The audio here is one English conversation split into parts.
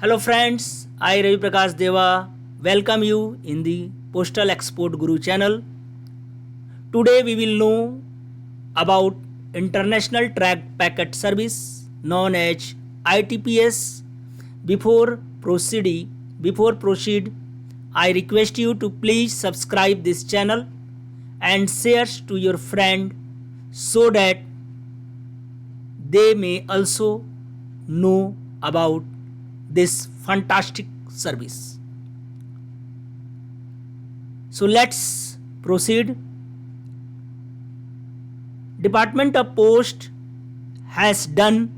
Hello friends, I Ravi Prakash Deva welcome you in the Postal Export Guru channel. Today we will know about International Track Packet Service known as ITPS. Before proceed, I request you to please subscribe this channel and share to your friend so that they may also know about this fantastic service. So let's proceed. Department of Post has done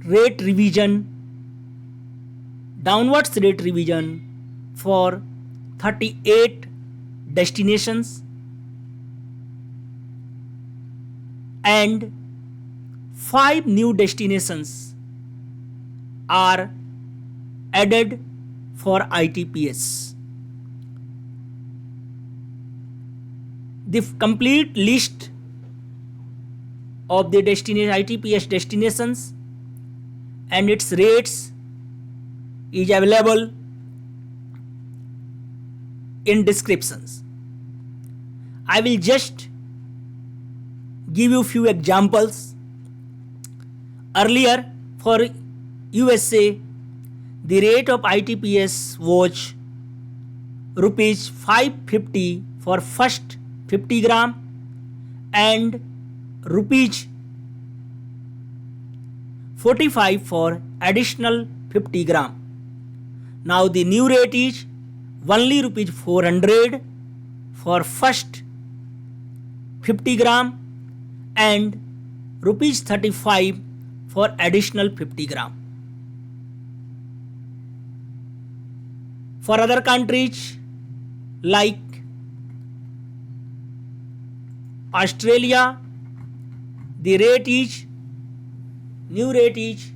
rate revision, downwards rate revision for 38 destinations and 5 new destinations are added for ITPS. The complete list of the ITPS destinations and its rates is available in descriptions. I will just give you few examples. Earlier for USA, the rate of ITPS was rupees 550 for first 50 gram and rupees 45 for additional 50 gram. Now the new rate is only rupees 400 for first 50 gram and rupees 35 for additional 50 gram. For other countries like Australia, the new rate is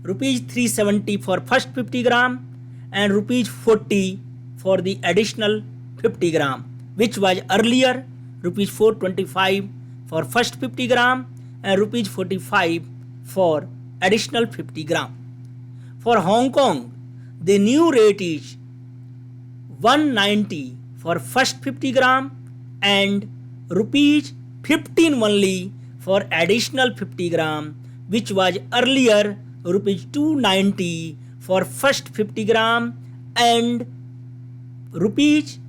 rupees 370 for first 50 gram and rupees 40 for the additional 50 gram, which was earlier rupees 425 for first 50 gram and rupees 45 for additional 50 gram. For Hong Kong, the new rate is 190 for first 50 gram and rupees 15 only for additional 50 gram, which was earlier rupees 290 for first 50 gram and rupees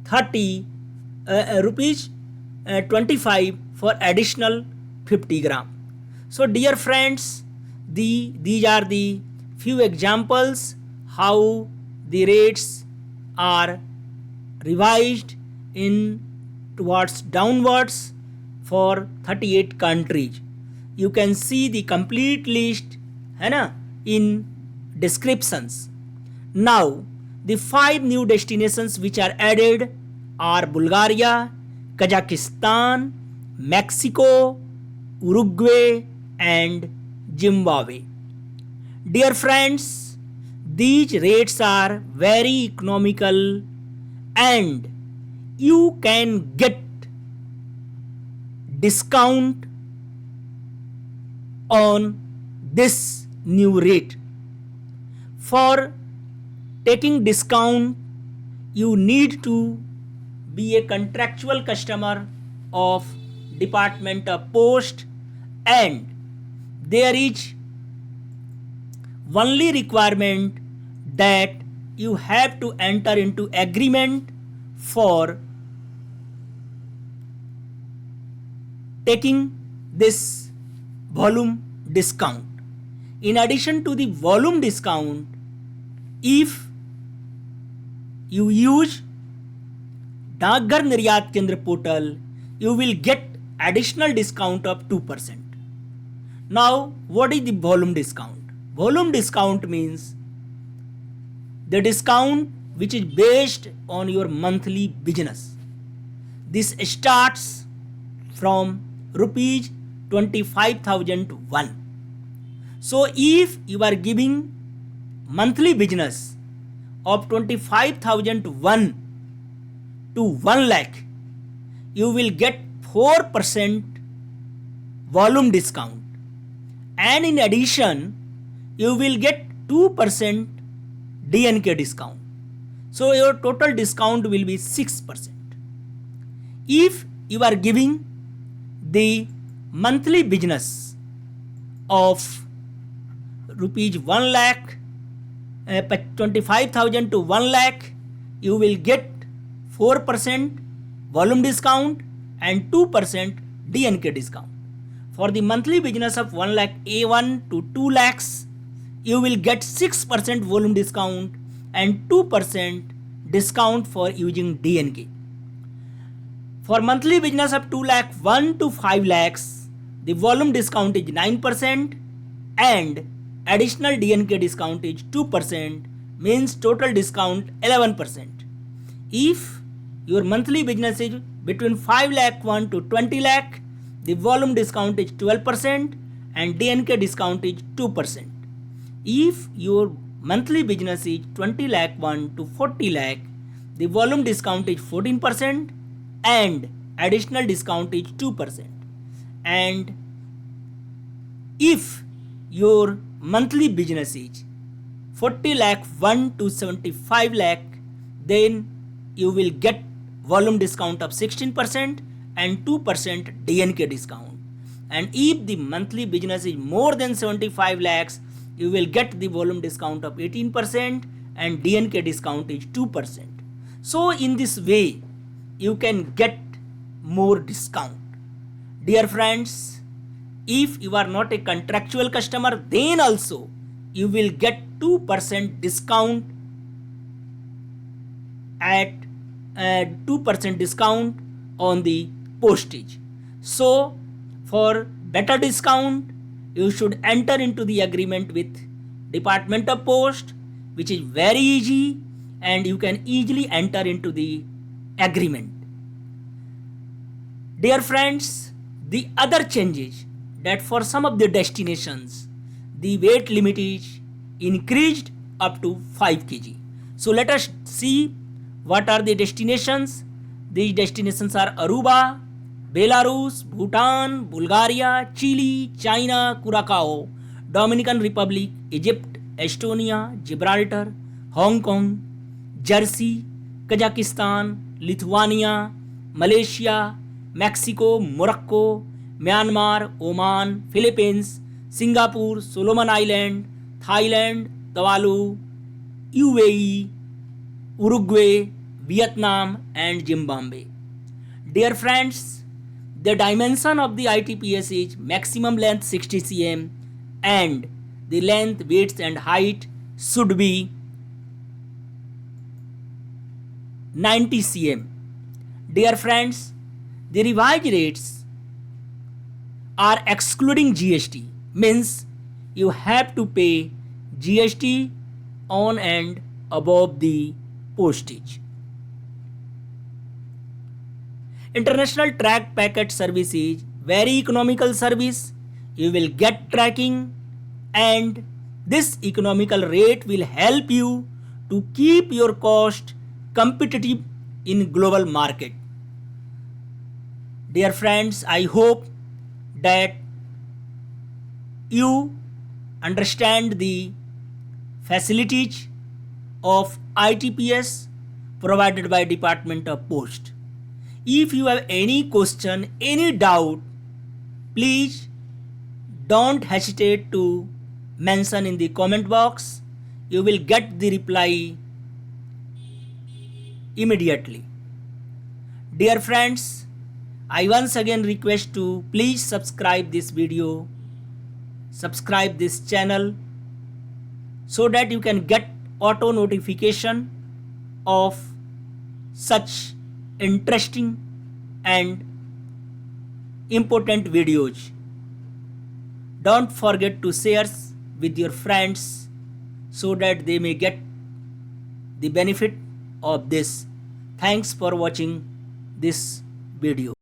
25 for additional 50 gram. So dear friends, these are the few examples how the rates are revised in towards downwards for 38 countries. You can see the complete list in descriptions. Now the 5 new destinations which are added are Bulgaria, Kazakhstan, Mexico, Uruguay and Zimbabwe. Dear friends, these rates are very economical and you can get discount on this new rate. For taking discount, you need to be a contractual customer of Department of Post and there is only requirement that you have to enter into agreement for taking this volume discount. In addition to the volume discount, if you use Dagghar Niryat Kendra portal, you will get additional discount of 2%. Now, what is the volume discount? Volume discount means the discount which is based on your monthly business. This starts from rupees 25,001. So if you are giving monthly business of 25,001 to 1 lakh, you will get 4% volume discount, and in addition you will get 2% DNK discount. So your total discount will be 6%. If you are giving the monthly business of rupees 1 lakh, 25,000 to 1 lakh, you will get 4% volume discount and 2% DNK discount. For the monthly business of 1 lakh A1 to 2 lakhs, you will get 6% volume discount and 2% discount for using DNK. For monthly business of 2 lakh 1 to 5 lakhs, the volume discount is 9% and additional DNK discount is 2%, means total discount 11%. If your monthly business is between 5 lakh 1 to 20 lakh, the volume discount is 12% and DNK discount is 2%. If your monthly business is 20 lakh 1 to 40 lakh, the volume discount is 14% and additional discount is 2%. And if your monthly business is 40 lakh 1 to 75 lakh, then you will get volume discount of 16% and 2% DNK discount. And if the monthly business is more than 75 lakhs, you will get the volume discount of 18% and DNK discount is 2%. So in this way, you can get more discount. Dear friends, if you are not a contractual customer, then also you will get 2% discount at 2% discount on the postage. So for better discount, you should enter into the agreement with Department of Post, which is very easy and you can easily enter into the agreement. Dear friends, the other changes that for some of the destinations, the weight limit is increased up to 5 kg. So let us see what are the destinations. These destinations are Aruba, Belarus, Bhutan, Bulgaria, Chile, China, Curacao, Dominican Republic, Egypt, Estonia, Gibraltar, Hong Kong, Jersey, Kazakhstan, Lithuania, Malaysia, Mexico, Morocco, Myanmar, Oman, Philippines, Singapore, Solomon Island, Thailand, Tuvalu, UAE, Uruguay, Vietnam and Zimbabwe. Dear friends, the dimension of the ITPS is maximum length 60 cm and the length, width and height should be 90 cm. Dear friends, the revised rates are excluding GST, means you have to pay GST on and above the postage. International track packet service is very economical service. You will get tracking and this economical rate will help you to keep your cost competitive in global market. Dear friends, I hope that you understand the facilities of ITPS provided by Department of Post. If you have any question, any doubt, please don't hesitate to mention in the comment box. You will get the reply immediately. Dear friends, I once again request to please subscribe this video, subscribe this channel so that you can get auto notification of such interesting and important videos. Don't forget to share with your friends so that they may get the benefit of this. Thanks for watching this video.